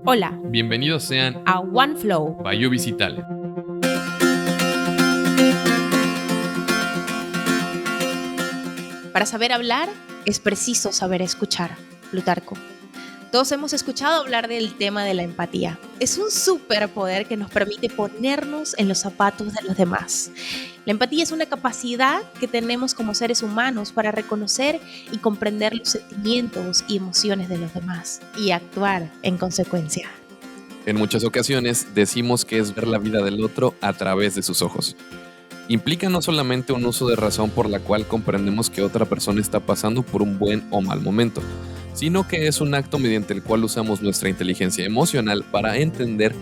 Hola, Bienvenidos sean a OneFlow. by Visitale. Para saber hablar, es preciso saber escuchar. Plutarco. Todos hemos escuchado hablar del tema de la empatía. Es un superpoder que nos permite ponernos en los zapatos de los demás. La empatía es una capacidad que tenemos como seres humanos para reconocer y comprender los sentimientos y emociones de los demás y actuar en consecuencia. En muchas ocasiones decimos que es ver la vida del otro a través de sus ojos. Implica no solamente un uso de razón por la cual comprendemos que otra persona está pasando por un buen o mal momento, sino que es un acto mediante el cual usamos nuestra inteligencia emocional para entender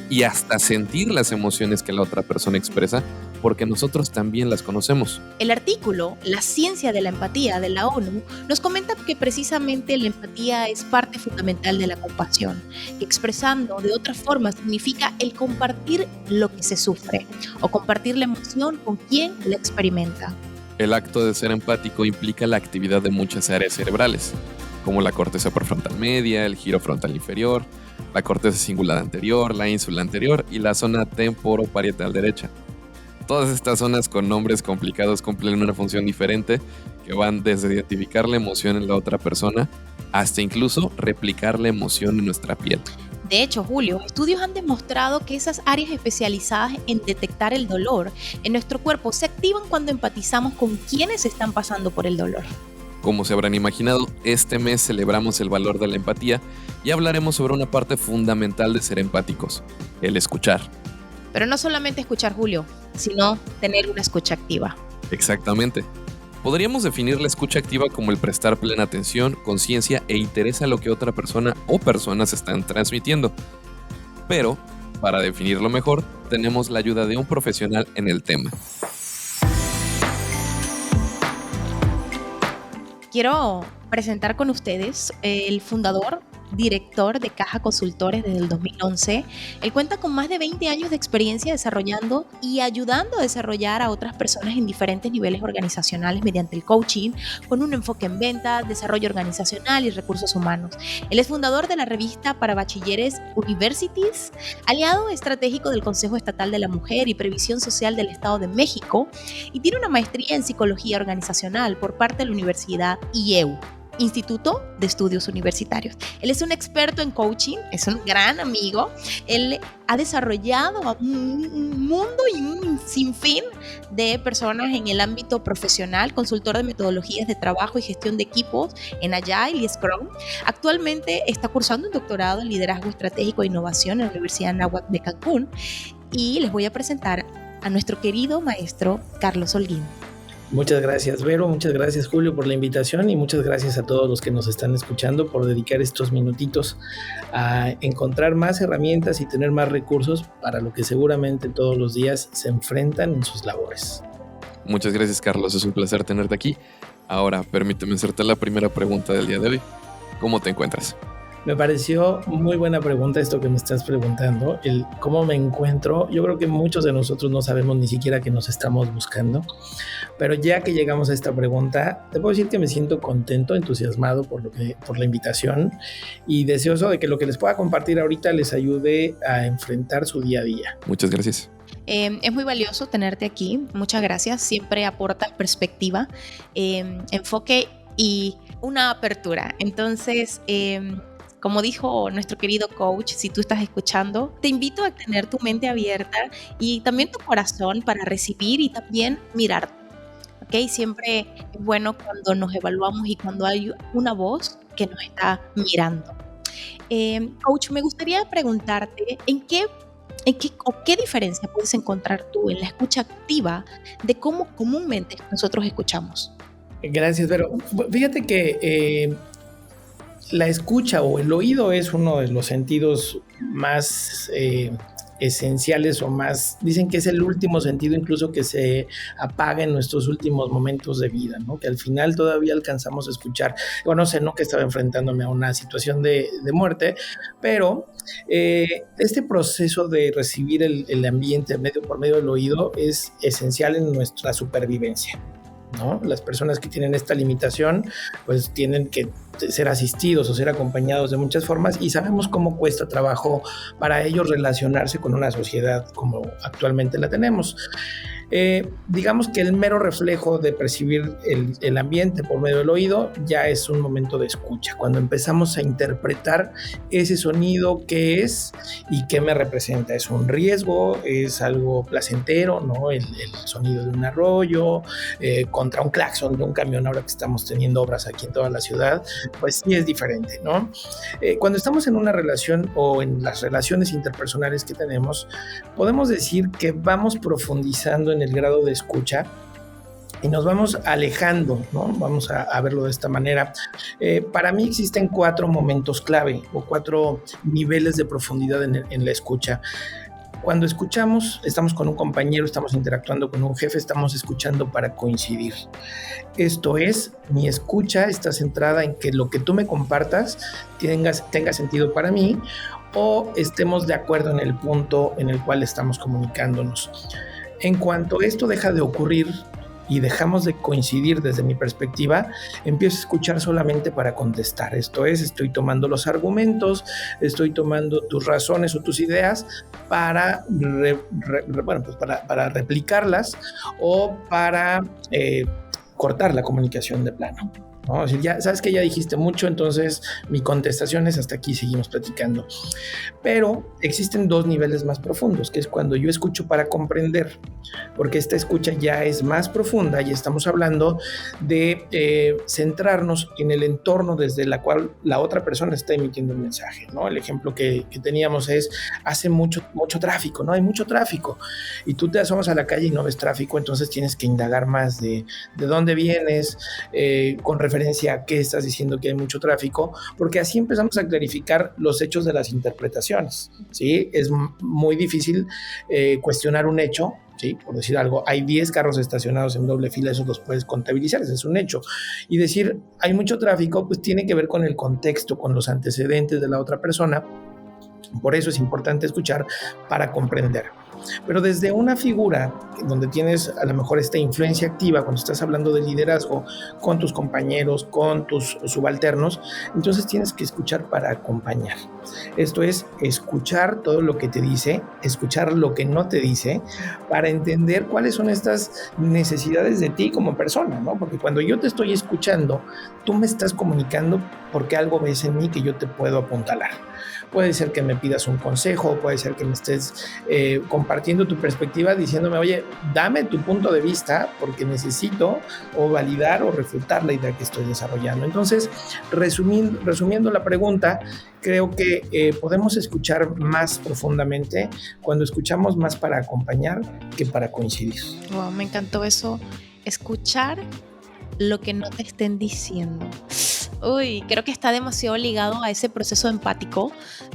y hasta sentir las emociones que la otra persona expresa, porque nosotros también las conocemos. El artículo La ciencia de la empatía de la ONU nos comenta que precisamente la empatía es parte fundamental de la compasión, que expresando de otra forma significa el compartir lo que se sufre o compartir la emoción con quien la experimenta. El acto de ser empático implica la actividad de muchas áreas cerebrales, como la corteza prefrontal media, el giro frontal inferior, la corteza cingulada anterior, la ínsula anterior y la zona temporoparietal derecha. Todas estas zonas con nombres complicados cumplen una función diferente que van desde identificar la emoción en la otra persona hasta incluso replicar la emoción en nuestra piel. De hecho, Julio, estudios han demostrado que esas áreas especializadas en detectar el dolor en nuestro cuerpo se activan cuando empatizamos con quienes están pasando por el dolor. Como se habrán imaginado, este mes celebramos el valor de la empatía y hablaremos sobre una parte fundamental de ser empáticos, el escuchar. Pero no solamente escuchar, Julio, sino tener una escucha activa. Exactamente. Podríamos definir la escucha activa como el prestar plena atención, conciencia e interés a lo que otra persona o personas están transmitiendo. Pero, para definirlo mejor, tenemos la ayuda de un profesional en el tema. Quiero presentar con ustedes el fundador, director de Caja Consultores desde el 2011. Él cuenta con más de 20 años de experiencia desarrollando y ayudando a desarrollar a otras personas en diferentes niveles organizacionales mediante el coaching, con un enfoque en ventas, desarrollo organizacional y recursos humanos. Él es fundador de la revista para bachilleres Universities, aliado estratégico del Consejo Estatal de la Mujer y Previsión Social del Estado de México, y tiene una maestría en psicología organizacional por parte de la Universidad IEU, Instituto de Estudios Universitarios. Él es un experto en coaching, es un gran amigo. Él ha desarrollado un mundo y un sinfín de personas en el ámbito profesional, consultor de metodologías de trabajo y gestión de equipos en Agile y Scrum. Actualmente está cursando un doctorado en liderazgo estratégico e innovación en la Universidad Anáhuac de Cancún. Y les voy a presentar a nuestro querido maestro Carlos Holguín. Muchas gracias, Vero, muchas gracias, Julio, por la invitación y muchas gracias a todos los que nos están escuchando por dedicar estos minutitos a encontrar más herramientas y tener más recursos para lo que seguramente todos los días se enfrentan en sus labores. Muchas gracias, Carlos, es un placer tenerte aquí. Ahora, permíteme hacerte la primera pregunta del día de hoy. ¿Cómo te encuentras? Me pareció muy buena pregunta esto que me estás preguntando, el cómo me encuentro. Yo creo que muchos de nosotros no sabemos ni siquiera que nos estamos buscando, pero ya que llegamos a esta pregunta, te puedo decir que me siento contento, entusiasmado por la invitación y deseoso de que lo que les pueda compartir ahorita les ayude a enfrentar su día a día. Muchas gracias. Es muy valioso tenerte aquí, muchas gracias, siempre aportas perspectiva, enfoque y una apertura. Entonces, como dijo nuestro querido coach, si tú estás escuchando, te invito a tener tu mente abierta y también tu corazón para recibir y también mirar. ¿Okay? Siempre es bueno cuando nos evaluamos y cuando hay una voz que nos está mirando. Coach, me gustaría preguntarte ¿qué diferencia puedes encontrar tú en la escucha activa de cómo comúnmente nosotros escuchamos? Gracias, Vero. Fíjate que la escucha o el oído es uno de los sentidos más esenciales o más, dicen que es el último sentido incluso que se apaga en nuestros últimos momentos de vida, ¿no? Que al final todavía alcanzamos a escuchar. Bueno, no sé, no que estaba enfrentándome a una situación de muerte, pero este proceso de recibir el ambiente por medio del oído es esencial en nuestra supervivencia. ¿no? Las personas que tienen esta limitación, pues tienen que ser asistidos o ser acompañados de muchas formas, y sabemos cómo cuesta trabajo para ellos relacionarse con una sociedad como actualmente la tenemos. Digamos que el mero reflejo de percibir el ambiente por medio del oído ya es un momento de escucha, cuando empezamos a interpretar ese sonido, qué es y qué me representa. ¿Es un riesgo? ¿Es algo placentero? ¿No? El sonido de un arroyo contra un claxon de un camión, ahora que estamos teniendo obras aquí en toda la ciudad, pues sí es diferente, ¿no? Cuando estamos en una relación o en las relaciones interpersonales que tenemos, podemos decir que vamos profundizando en el grado de escucha y nos vamos alejando, ¿no? Vamos a verlo de esta manera. Para mí existen 4 momentos clave o 4 niveles de profundidad en la escucha. Cuando escuchamos, estamos con un compañero, estamos interactuando con un jefe, estamos escuchando para coincidir. Esto es, mi escucha está centrada en que lo que tú me compartas tenga sentido para mí, o estemos de acuerdo en el punto en el cual estamos comunicándonos. En cuanto esto deja de ocurrir y dejamos de coincidir desde mi perspectiva, empiezo a escuchar solamente para contestar. Esto es, estoy tomando los argumentos, estoy tomando tus razones o tus ideas para, para replicarlas o para cortar la comunicación de plano, ¿no? Es decir, ya sabes que ya dijiste mucho, entonces mi contestación es hasta aquí, seguimos platicando. Pero existen 2 niveles más profundos, que es cuando yo escucho para comprender, porque esta escucha ya es más profunda y estamos hablando de centrarnos en el entorno desde la cual la otra persona está emitiendo un mensaje, ¿no? El ejemplo que teníamos es, hace mucho tráfico, ¿no? Hay mucho tráfico y tú te asomas a la calle y no ves tráfico, entonces tienes que indagar más de dónde vienes, con referencia a qué estás diciendo que hay mucho tráfico, porque así empezamos a clarificar los hechos de las interpretaciones, ¿sí? Es muy difícil cuestionar un hecho, ¿sí? Por decir algo, hay 10 carros estacionados en doble fila, eso los puedes contabilizar, ese es un hecho. Y decir, hay mucho tráfico, pues tiene que ver con el contexto, con los antecedentes de la otra persona. Por eso es importante escuchar para comprender. Pero desde una figura donde tienes a lo mejor esta influencia activa, cuando estás hablando de liderazgo con tus compañeros, con tus subalternos, entonces tienes que escuchar para acompañar. Esto es, escuchar todo lo que te dice, escuchar lo que no te dice, para entender cuáles son estas necesidades de ti como persona, ¿no? Porque cuando yo te estoy escuchando, tú me estás comunicando porque algo ves en mí que yo te puedo apuntalar. Puede ser que me pidas un consejo, puede ser que me estés compartiendo tu perspectiva diciéndome, oye, dame tu punto de vista porque necesito o validar o refutar la idea que estoy desarrollando. Entonces, resumiendo la pregunta, creo que podemos escuchar más profundamente cuando escuchamos más para acompañar que para coincidir. Wow, me encantó eso, escuchar lo que no te estén diciendo. Uy, creo que está demasiado ligado a ese proceso empático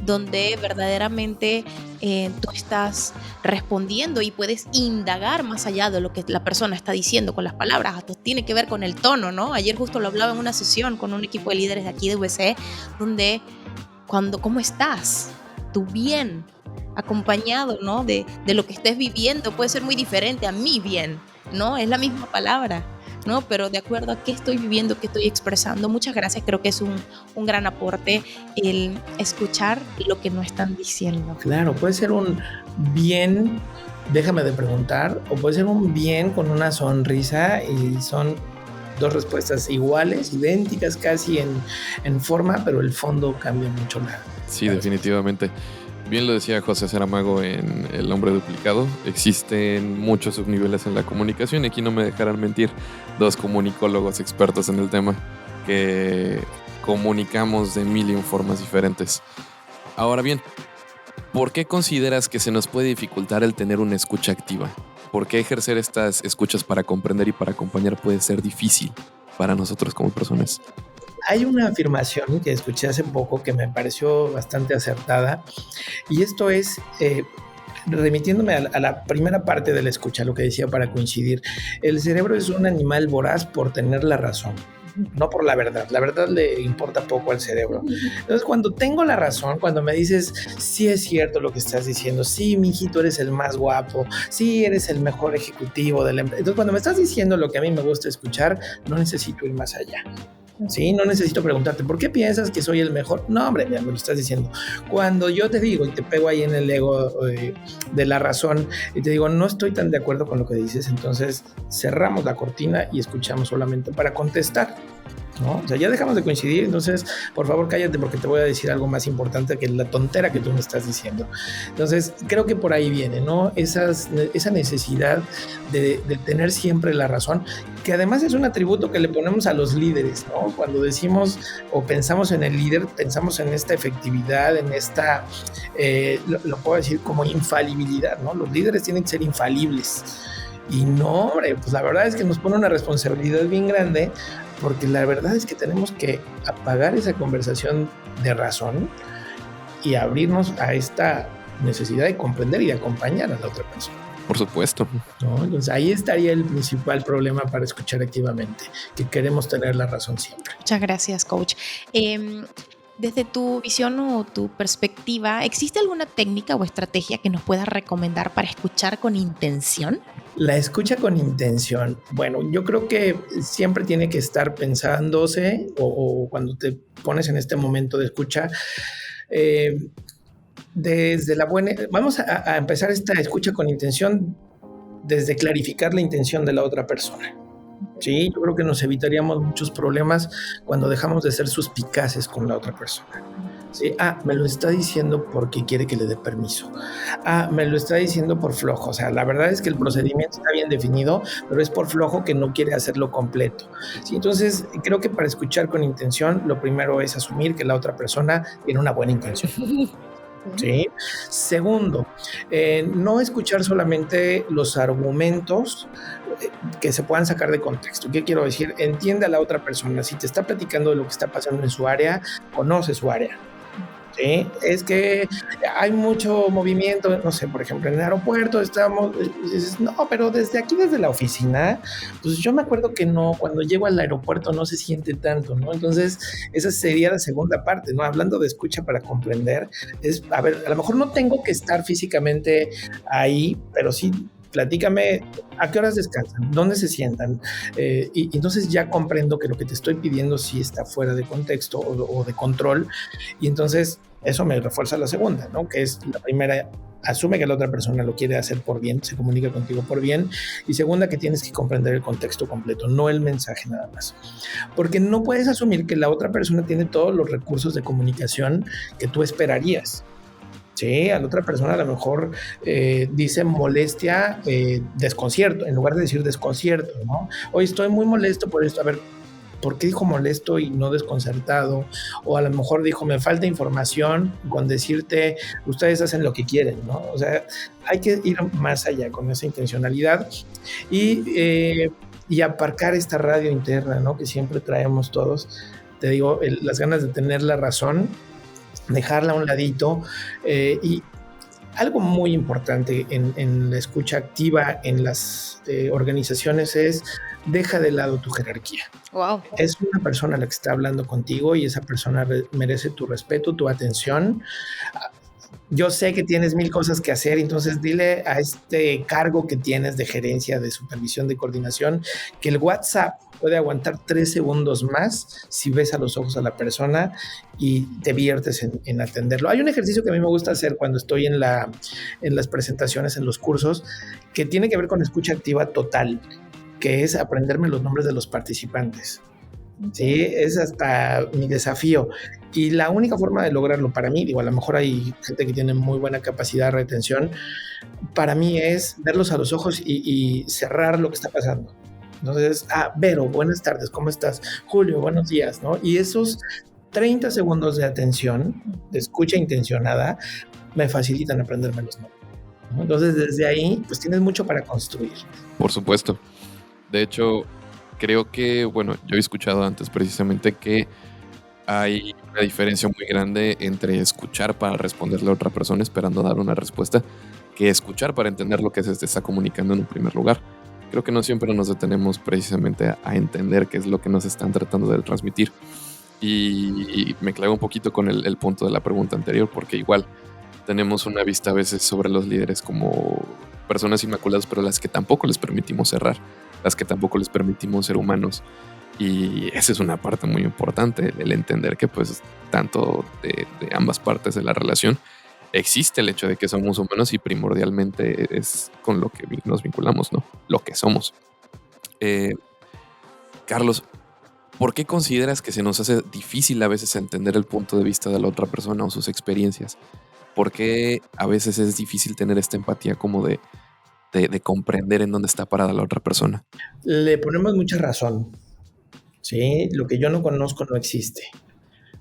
donde verdaderamente tú estás respondiendo y puedes indagar más allá de lo que la persona está diciendo con las palabras. Esto tiene que ver con el tono, ¿no? Ayer justo lo hablaba en una sesión con un equipo de líderes de aquí de VC, donde ¿cómo estás? Tu bien, acompañado, ¿no? De lo que estés viviendo puede ser muy diferente a mi bien, ¿no? Es la misma palabra, ¿no? Pero de acuerdo a qué estoy viviendo, qué estoy expresando. Muchas gracias, creo que es un gran aporte el escuchar lo que no están diciendo. Claro, puede ser un bien, déjame de preguntar, o puede ser un bien con una sonrisa y son 2 respuestas iguales, idénticas casi en forma, pero el fondo cambia mucho. Sí, definitivamente. Bien lo decía José Saramago en El hombre duplicado, existen muchos subniveles en la comunicación y aquí no me dejarán mentir 2 comunicólogos expertos en el tema que comunicamos de 1000 formas diferentes. Ahora bien, ¿por qué consideras que se nos puede dificultar el tener una escucha activa? ¿Por qué ejercer estas escuchas para comprender y para acompañar puede ser difícil para nosotros como personas? Hay una afirmación que escuché hace poco que me pareció bastante acertada, y esto es, remitiéndome a la primera parte de la escucha, lo que decía para coincidir, el cerebro es un animal voraz por tener la razón. no por la verdad. La verdad le importa poco al cerebro. Entonces, cuando tengo la razón, cuando me dices, sí es cierto lo que estás diciendo, sí, mijito, eres el más guapo, sí, eres el mejor ejecutivo de la empresa. Entonces, cuando me estás diciendo lo que a mí me gusta escuchar, no necesito ir más allá. Sí, no necesito preguntarte, ¿por qué piensas que soy el mejor? No, hombre, ya me lo estás diciendo. Cuando yo te digo y te pego ahí en el ego de la razón y te digo, no estoy tan de acuerdo con lo que dices, entonces cerramos la cortina y escuchamos solamente para contestar, ¿no? O sea, ya dejamos de coincidir, entonces, por favor, cállate porque te voy a decir algo más importante que la tontera que tú me estás diciendo. Entonces, creo que por ahí viene, ¿no? Esa necesidad de tener siempre la razón, que además es un atributo que le ponemos a los líderes, ¿no? Cuando decimos o pensamos en el líder, pensamos en esta efectividad, en esta, lo puedo decir como infalibilidad, ¿no? Los líderes tienen que ser infalibles. Y no, hombre, pues la verdad es que nos pone una responsabilidad bien grande, porque la verdad es que tenemos que apagar esa conversación de razón y abrirnos a esta necesidad de comprender y de acompañar a la otra persona. Por supuesto. ¿No? Entonces ahí estaría el principal problema para escuchar activamente, que queremos tener la razón siempre. Muchas gracias, coach. Desde tu visión o tu perspectiva, ¿existe alguna técnica o estrategia que nos puedas recomendar para escuchar con intención? La escucha con intención. Bueno, yo creo que siempre tiene que estar pensándose o cuando te pones en este momento de escucha, desde la buena... Vamos a empezar esta escucha con intención desde clarificar la intención de la otra persona. Sí, yo creo que nos evitaríamos muchos problemas cuando dejamos de ser suspicaces con la otra persona. Sí, me lo está diciendo porque quiere que le dé permiso. Me lo está diciendo por flojo. O sea, la verdad es que el procedimiento está bien definido, pero es por flojo que no quiere hacerlo completo. Sí, entonces, creo que para escuchar con intención, lo primero es asumir que la otra persona tiene una buena intención. ¿Sí? Segundo, no escuchar solamente los argumentos que se puedan sacar de contexto. ¿Qué quiero decir? Entiende a la otra persona. Si te está platicando de lo que está pasando en su área, conoce su área. ¿Sí? Es que hay mucho movimiento, no sé, por ejemplo, en el aeropuerto estamos, dices, no, pero desde aquí, desde la oficina, pues yo me acuerdo que no, cuando llego al aeropuerto no se siente tanto, ¿no? Entonces, esa sería la segunda parte, ¿no? Hablando de escucha para comprender, es, a ver, a lo mejor no tengo que estar físicamente ahí, pero sí, platícame a qué horas descansan, dónde se sientan, y entonces ya comprendo que lo que te estoy pidiendo sí está fuera de contexto o de control, y entonces eso me refuerza la segunda, ¿no? Que es la primera, asume que la otra persona lo quiere hacer por bien, se comunica contigo por bien, y segunda, que tienes que comprender el contexto completo, no el mensaje nada más, porque no puedes asumir que la otra persona tiene todos los recursos de comunicación que tú esperarías. Sí, a la otra persona a lo mejor dice molestia, desconcierto, en lugar de decir desconcierto, ¿no? Hoy estoy muy molesto por esto. A ver, ¿por qué dijo molesto y no desconcertado? O a lo mejor dijo, me falta información, con decirte, ustedes hacen lo que quieren, ¿no? O sea, hay que ir más allá con esa intencionalidad y aparcar esta radio interna, ¿no? Que siempre traemos todos. Te digo, las ganas de tener la razón, dejarla a un ladito, y algo muy importante en la escucha activa en las organizaciones es deja de lado tu jerarquía. Wow. Es una persona la que está hablando contigo y esa persona merece tu respeto, tu atención. Yo sé que tienes 1000 cosas que hacer, entonces dile a este cargo que tienes de gerencia, de supervisión, de coordinación, que el WhatsApp puede aguantar 3 segundos más si ves a los ojos a la persona y te viertes en atenderlo. Hay un ejercicio que a mí me gusta hacer cuando estoy en las presentaciones, en los cursos, que tiene que ver con escucha activa total, que es aprenderme los nombres de los participantes. Sí, es hasta mi desafío. Y la única forma de lograrlo para mí, digo, a lo mejor hay gente que tiene muy buena capacidad de retención, para mí es verlos a los ojos y cerrar lo que está pasando. Entonces, Vero, buenas tardes, ¿cómo estás? Julio, buenos días, ¿no? Y esos 30 segundos de atención, de escucha intencionada, me facilitan aprenderme los nombres, ¿no? Entonces, desde ahí, pues tienes mucho para construir. Por supuesto. De hecho, creo que, bueno, yo he escuchado antes precisamente que hay una diferencia muy grande entre escuchar para responderle a otra persona esperando dar una respuesta que escuchar para entender lo que se te está comunicando en un primer lugar. creo que no siempre nos detenemos precisamente a entender qué es lo que nos están tratando de transmitir. Y me clavo un poquito con el punto de la pregunta anterior, porque igual tenemos una vista a veces sobre los líderes como personas inmaculadas, pero las que tampoco les permitimos errar, las que tampoco les permitimos ser humanos. Y esa es una parte muy importante, el entender que pues tanto de ambas partes de la relación existe el hecho de que somos humanos y primordialmente es con lo que nos vinculamos, ¿no? Lo que somos. Carlos, ¿por qué consideras que se nos hace difícil a veces entender el punto de vista de la otra persona o sus experiencias? ¿Por qué a veces es difícil tener esta empatía como de comprender en dónde está parada la otra persona? Le ponemos mucha razón, ¿sí? Lo que yo no conozco no existe.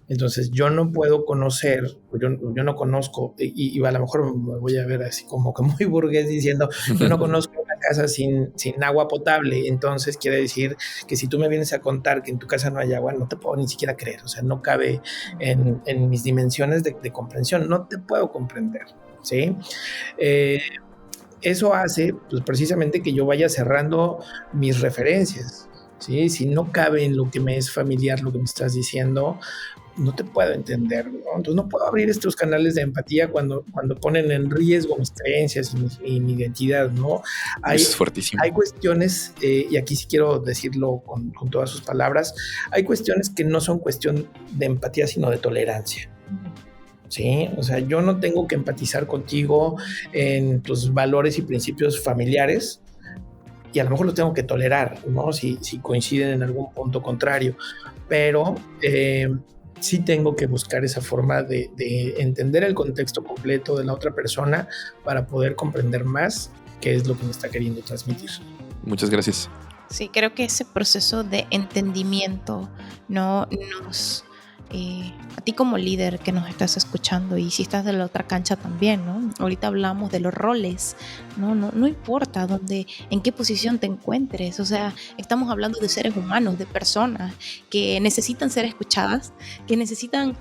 Entonces yo no puedo conocer, yo no conozco, y a lo mejor me voy a ver así como que muy burgués diciendo, yo no conozco una casa sin agua potable. Entonces quiere decir que si tú me vienes a contar que en tu casa no hay agua, no te puedo ni siquiera creer. O sea, no cabe en mis dimensiones de comprensión, no te puedo comprender, ¿sí? Eso hace pues, precisamente que yo vaya cerrando mis referencias, ¿sí? Si no cabe en lo que me es familiar lo que me estás diciendo, no te puedo entender, ¿no? Entonces no puedo abrir estos canales de empatía cuando ponen en riesgo mis creencias y mi identidad, ¿no? Eso es fuertísimo. Hay cuestiones, y aquí sí quiero decirlo con todas sus palabras, hay cuestiones que no son cuestión de empatía, sino de tolerancia. Sí, o sea, yo no tengo que empatizar contigo en tus valores y principios familiares, y a lo mejor los tengo que tolerar, ¿no? Si coinciden en algún punto contrario, pero sí tengo que buscar esa forma de entender el contexto completo de la otra persona para poder comprender más qué es lo que me está queriendo transmitir. Muchas gracias. Sí, creo que ese proceso de entendimiento no nos... a ti como líder que nos estás escuchando, y si estás de la otra cancha también, ¿no? Ahorita hablamos de los roles, no importa en qué posición te encuentres, o sea, estamos hablando de seres humanos, de personas que necesitan ser escuchadas, que necesitan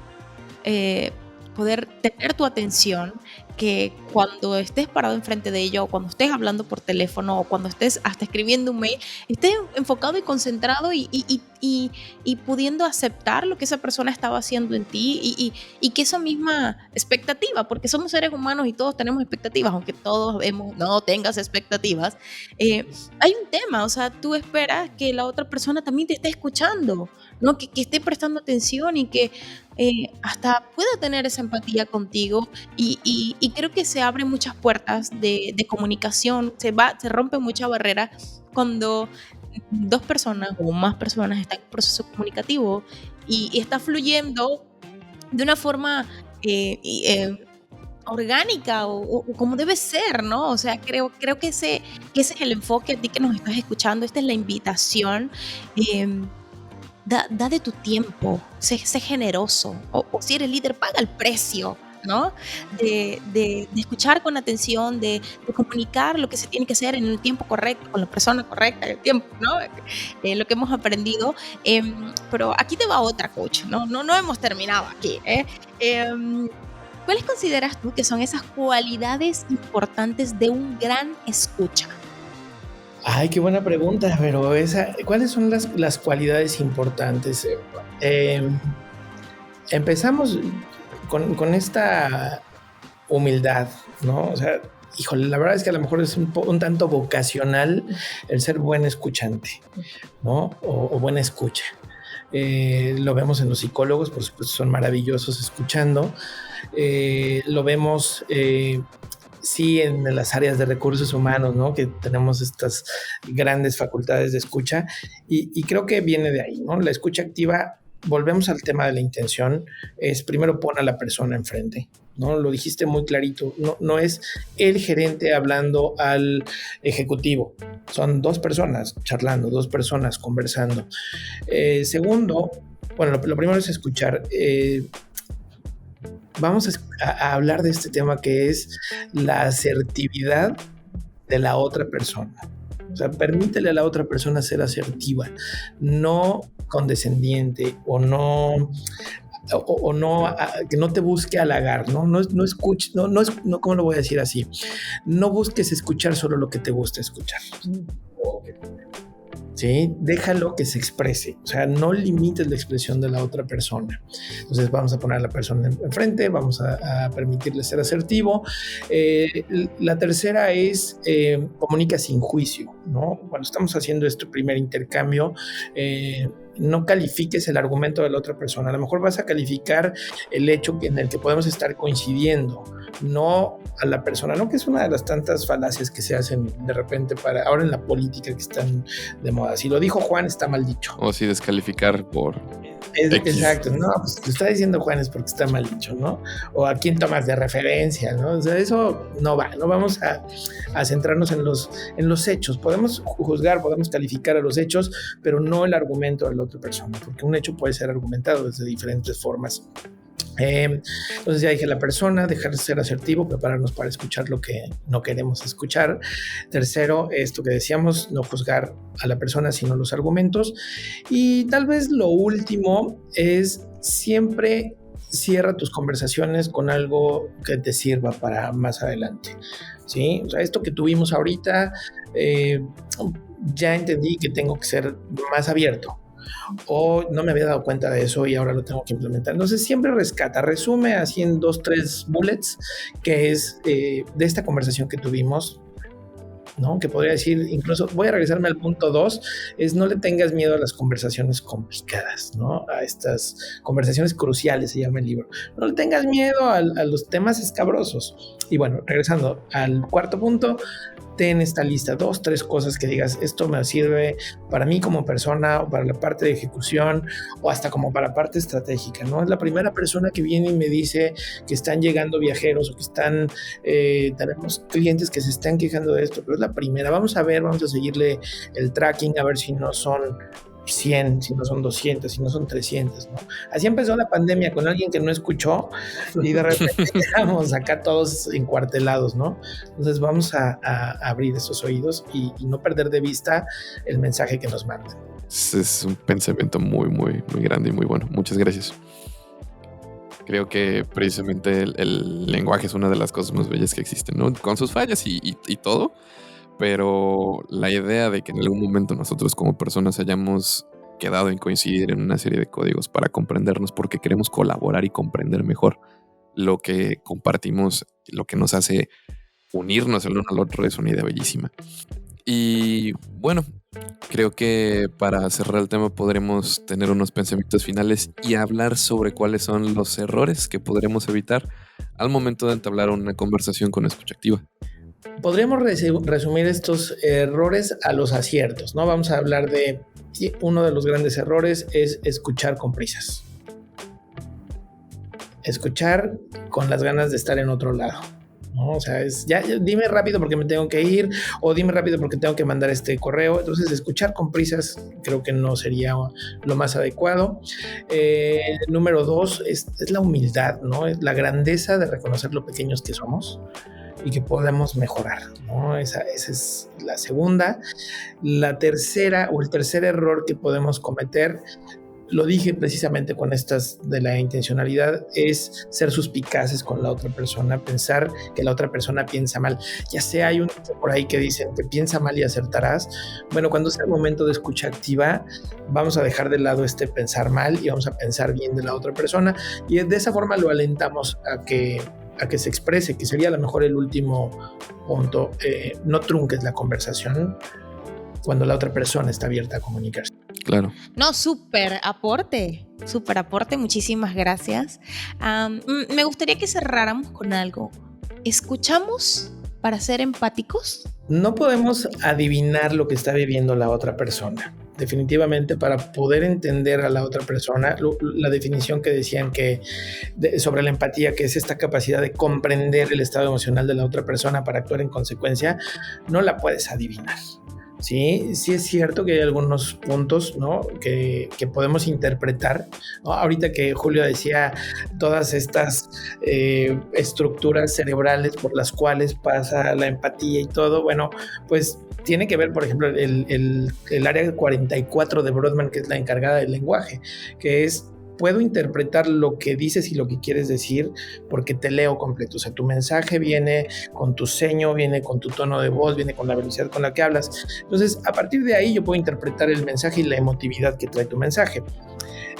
poder tener tu atención, que cuando estés parado enfrente de ello, o cuando estés hablando por teléfono, o cuando estés hasta escribiendo un mail, estés enfocado y concentrado y pudiendo aceptar lo que esa persona estaba haciendo en ti, y que esa misma expectativa, porque somos seres humanos y todos tenemos expectativas, aunque todos no tengas expectativas, hay un tema, o sea, tú esperas que la otra persona también te esté escuchando, ¿no? Que esté prestando atención y que hasta pueda tener esa empatía contigo, y creo que se abren muchas puertas de comunicación, se rompen muchas barreras cuando dos personas o más personas están en un proceso comunicativo y está fluyendo de una forma orgánica o como debe ser, ¿no? O sea, creo que ese es el enfoque a ti que nos estás escuchando. Esta es la invitación. Da de tu tiempo, sé generoso, o si eres líder, paga el precio, ¿no? De escuchar con atención, de comunicar lo que se tiene que hacer en el tiempo correcto, con la persona correcta, en el tiempo, ¿no? Lo que hemos aprendido. Pero aquí te va otra, coach, no hemos terminado aquí, ¿eh? ¿Cuáles consideras tú que son esas cualidades importantes de un gran escucha? Ay, qué buena pregunta, pero ¿cuáles son las cualidades importantes? Empezamos con esta humildad, ¿no? O sea, híjole, la verdad es que a lo mejor es un tanto vocacional el ser buen escuchante, ¿no? O buena escucha. Lo vemos en los psicólogos, por supuesto, son maravillosos escuchando. Lo vemos... sí, en las áreas de recursos humanos, ¿no? Que tenemos estas grandes facultades de escucha, y creo que viene de ahí, ¿no? La escucha activa, volvemos al tema de la intención, es primero pon a la persona enfrente, ¿no? Lo dijiste muy clarito, no es el gerente hablando al ejecutivo, son dos personas charlando, dos personas conversando. Segundo, bueno, lo primero es escuchar. Vamos a hablar de este tema que es la asertividad de la otra persona. O sea, permítele a la otra persona ser asertiva, no condescendiente que no te busque halagar, ¿no? No escuches, ¿cómo lo voy a decir así? No busques escuchar solo lo que te gusta escuchar. Ok, ¿sí? Déjalo que se exprese, o sea, no limites la expresión de la otra persona. Entonces vamos a poner a la persona enfrente, vamos a permitirle ser asertivo. La tercera es comunica sin juicio, ¿no? Cuando estamos haciendo este primer intercambio, no califiques el argumento de la otra persona. A lo mejor vas a calificar el hecho en el que podemos estar coincidiendo, no a la persona, ¿no? Que es una de las tantas falacias que se hacen de repente ahora en la política que están de moda. Si lo dijo Juan, está mal dicho. O si descalificar por... Exacto, no, pues lo está diciendo Juan es porque está mal dicho, ¿no? O a quién tomas de referencia, ¿no? O sea, eso no va, no vamos a centrarnos en los hechos. Podemos juzgar, podemos calificar a los hechos, pero no el argumento de la otra persona, porque un hecho puede ser argumentado desde diferentes formas. Entonces ya dije la persona, dejar de ser asertivo, prepararnos para escuchar lo que no queremos escuchar. Tercero, esto que decíamos, no juzgar a la persona sino los argumentos. Y tal vez lo último es siempre cierra tus conversaciones con algo que te sirva para más adelante, ¿sí? O sea, esto que tuvimos ahorita, ya entendí que tengo que ser más abierto, o no me había dado cuenta de eso y ahora lo tengo que implementar. Entonces siempre resume así en 2, 3 bullets, que es de esta conversación que tuvimos, ¿no? Que podría decir, incluso voy a regresarme al punto 2, es no le tengas miedo a las conversaciones complicadas, ¿no? A estas conversaciones cruciales, se llama el libro. No le tengas miedo a los temas escabrosos. Y bueno, regresando al cuarto punto, ten esta lista, 2, 3 cosas que digas, esto me sirve para mí como persona, o para la parte de ejecución, o hasta como para la parte estratégica, ¿no? Es la primera persona que viene y me dice que están llegando viajeros o que tenemos clientes que se están quejando de esto, pero es la primera. Vamos a seguirle el tracking, a ver si no son 100, si no son 200, si no son 300, ¿no? Así empezó la pandemia, con alguien que no escuchó y de repente quedamos acá todos encuartelados, ¿no? Entonces vamos a abrir esos oídos y no perder de vista el mensaje que nos mandan. Es un pensamiento muy, muy, muy grande y muy bueno. Muchas gracias. Creo que precisamente el lenguaje es una de las cosas más bellas que existen, ¿no? Con sus fallas y todo. Pero la idea de que en algún momento nosotros como personas hayamos quedado en coincidir en una serie de códigos para comprendernos porque queremos colaborar y comprender mejor lo que compartimos, lo que nos hace unirnos el uno al otro, es una idea bellísima. Y bueno, creo que para cerrar el tema podremos tener unos pensamientos finales y hablar sobre cuáles son los errores que podremos evitar al momento de entablar una conversación con escucha activa. Podríamos resumir estos errores a los aciertos, ¿no? Vamos a hablar de uno de los grandes errores es escuchar con prisas. Escuchar con las ganas de estar en otro lado, ¿no? O sea, ya dime rápido porque me tengo que ir, o dime rápido porque tengo que mandar este correo. Entonces, escuchar con prisas creo que no sería lo más adecuado. Número 2 es la humildad, ¿no? Es la grandeza de reconocer lo pequeños que somos y que podemos mejorar, ¿no? Esa es la segunda. La tercera, o el tercer error que podemos cometer, lo dije precisamente con estas de la intencionalidad, es ser suspicaces con la otra persona, pensar que la otra persona piensa mal. Ya sé, hay un por ahí que dicen que piensa mal y acertarás. Bueno, cuando sea el momento de escucha activa, vamos a dejar de lado pensar mal y vamos a pensar bien de la otra persona, y de esa forma lo alentamos a que se exprese, que sería a lo mejor el último punto. No trunques la conversación cuando la otra persona está abierta a comunicarse. Claro. No, súper aporte, muchísimas gracias. Me gustaría que cerráramos con algo. ¿Escuchamos para ser empáticos? No podemos adivinar lo que está viviendo la otra persona. Definitivamente, para poder entender a la otra persona, la definición que decían sobre la empatía, que es esta capacidad de comprender el estado emocional de la otra persona para actuar en consecuencia, no la puedes adivinar. Sí es cierto que hay algunos puntos, ¿no? que podemos interpretar, ¿no? Ahorita que Julio decía todas estas estructuras cerebrales por las cuales pasa la empatía y todo, bueno, pues tiene que ver, por ejemplo, el área 44 de Brodmann, que es la encargada del lenguaje, que es puedo interpretar lo que dices y lo que quieres decir porque te leo completo. O sea, tu mensaje viene con tu ceño, viene con tu tono de voz, viene con la velocidad con la que hablas. Entonces, a partir de ahí yo puedo interpretar el mensaje y la emotividad que trae tu mensaje.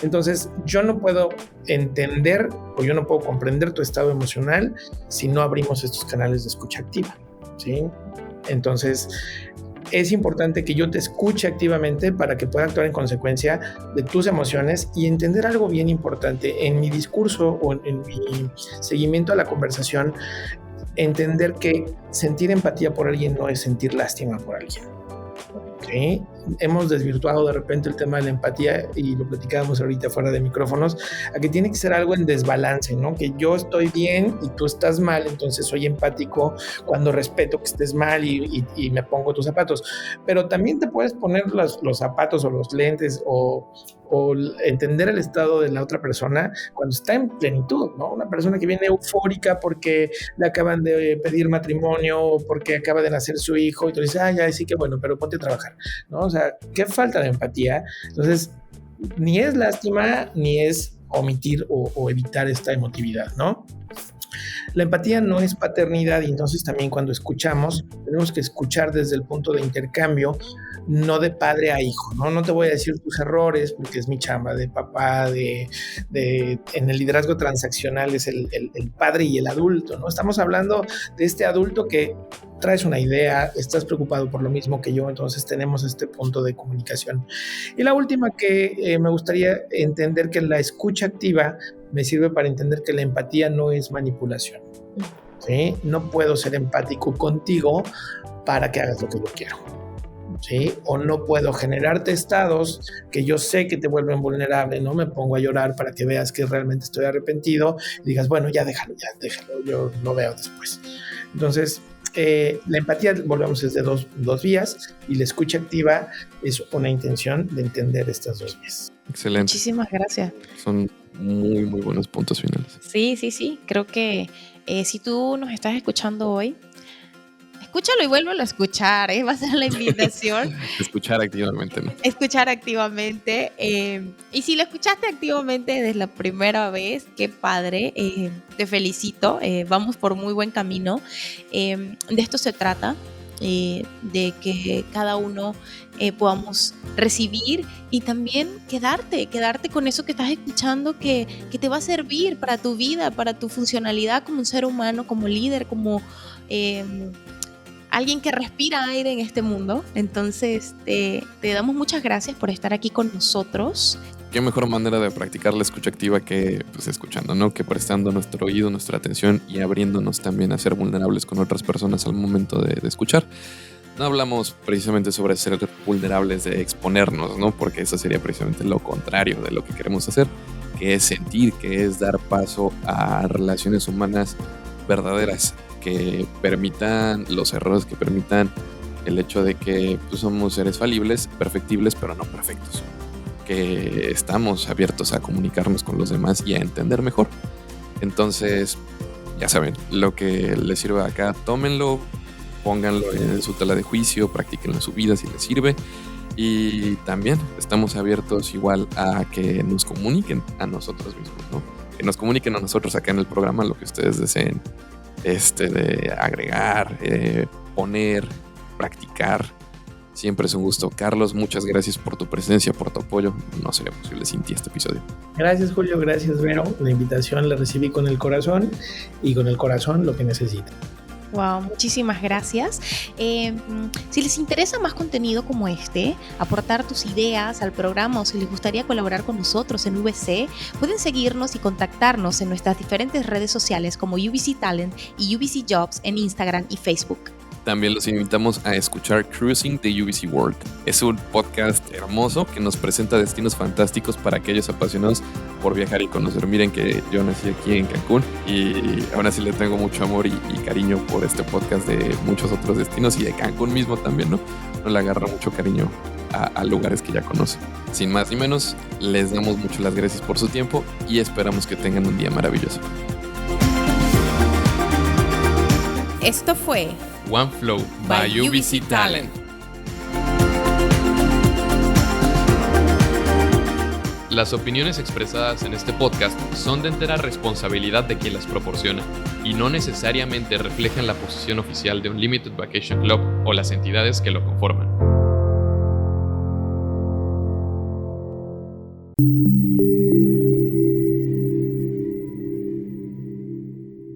Entonces, yo no puedo entender o yo no puedo comprender tu estado emocional si no abrimos estos canales de escucha activa, ¿sí? Entonces, es importante que yo te escuche activamente para que pueda actuar en consecuencia de tus emociones y entender algo bien importante en mi discurso o en mi seguimiento a la conversación, entender que sentir empatía por alguien no es sentir lástima por alguien. ¿Sí? Hemos desvirtuado de repente el tema de la empatía y lo platicábamos ahorita fuera de micrófonos, a que tiene que ser algo en desbalance, ¿no? Que yo estoy bien y tú estás mal, entonces soy empático cuando respeto que estés mal y me pongo tus zapatos. Pero también te puedes poner los zapatos o los lentes o entender el estado de la otra persona cuando está en plenitud, ¿no? Una persona que viene eufórica porque le acaban de pedir matrimonio o porque acaba de nacer su hijo y tú dices, ya, sí que bueno, pero ponte a trabajar, ¿no? O sea, qué falta de empatía. Entonces, ni es lástima, ni es omitir o evitar esta emotividad, ¿no? La empatía no es paternidad y entonces también cuando escuchamos, tenemos que escuchar desde el punto de intercambio, no de padre a hijo, ¿no? No te voy a decir tus errores porque es mi chamba de papá, en el liderazgo transaccional es el padre y el adulto, ¿no? Estamos hablando de este adulto que traes una idea, estás preocupado por lo mismo que yo, entonces tenemos este punto de comunicación. Y la última que me gustaría entender que la escucha activa me sirve para entender que la empatía no es manipulación, ¿sí? No puedo ser empático contigo para que hagas lo que yo quiero, ¿sí? O no puedo generarte estados que yo sé que te vuelven vulnerable, ¿no? Me pongo a llorar para que veas que realmente estoy arrepentido y digas, bueno, ya déjalo, yo lo veo después. Entonces, la empatía, volvemos, es de dos vías y la escucha activa es una intención de entender estas dos vías. Excelente. Muchísimas gracias. Son muy, muy buenos puntos finales. Sí. Creo que si tú nos estás escuchando hoy, escúchalo y vuélvelo a escuchar, va a ser la invitación. Escuchar activamente, ¿no? Escuchar activamente. Y si lo escuchaste activamente desde la primera vez, qué padre, te felicito, vamos por muy buen camino. De esto se trata, de que cada uno podamos recibir y también quedarte con eso que estás escuchando que te va a servir para tu vida, para tu funcionalidad como un ser humano, como líder, como alguien que respira aire en este mundo. Entonces te damos muchas gracias por estar aquí con nosotros. Qué mejor manera de practicar la escucha activa que pues escuchando, ¿no? Que prestando nuestro oído, nuestra atención y abriéndonos también a ser vulnerables con otras personas al momento de escuchar. No hablamos precisamente sobre ser vulnerables de exponernos, ¿no? Porque eso sería precisamente lo contrario de lo que queremos hacer, que es sentir, que es dar paso a relaciones humanas verdaderas, que permitan los errores, que permitan el hecho de que pues, somos seres falibles, perfectibles, pero no perfectos. Que estamos abiertos a comunicarnos con los demás y a entender mejor. Entonces, ya saben, lo que les sirva acá, tómenlo, pónganlo en su tela de juicio, practíquenlo en su vida si les sirve. Y también estamos abiertos igual a que nos comuniquen a nosotros mismos, ¿no? Que nos comuniquen a nosotros acá en el programa lo que ustedes deseen de agregar, poner, practicar. Siempre es un gusto. Carlos, muchas gracias por tu presencia, por tu apoyo. No sería posible sin ti este episodio. Gracias, Julio. Gracias, Vero. La invitación la recibí con el corazón y con el corazón lo que necesita. Wow, muchísimas gracias. Si les interesa más contenido como este, aportar tus ideas al programa o si les gustaría colaborar con nosotros en VC, pueden seguirnos y contactarnos en nuestras diferentes redes sociales como UBC Talent y UBC Jobs en Instagram y Facebook. También los invitamos a escuchar Cruising de UBC World. Es un podcast hermoso que nos presenta destinos fantásticos para aquellos apasionados por viajar y conocer. Miren que yo nací aquí en Cancún y aún así le tengo mucho amor y cariño por este podcast de muchos otros destinos y de Cancún mismo también, ¿no? No le agarra mucho cariño a lugares que ya conocen. Sin más ni menos, les damos mucho las gracias por su tiempo y esperamos que tengan un día maravilloso. Esto fue OneFlow by UBC Talent. Las opiniones expresadas en este podcast son de entera responsabilidad de quien las proporciona y no necesariamente reflejan la posición oficial de Unlimited Vacation Club o las entidades que lo conforman.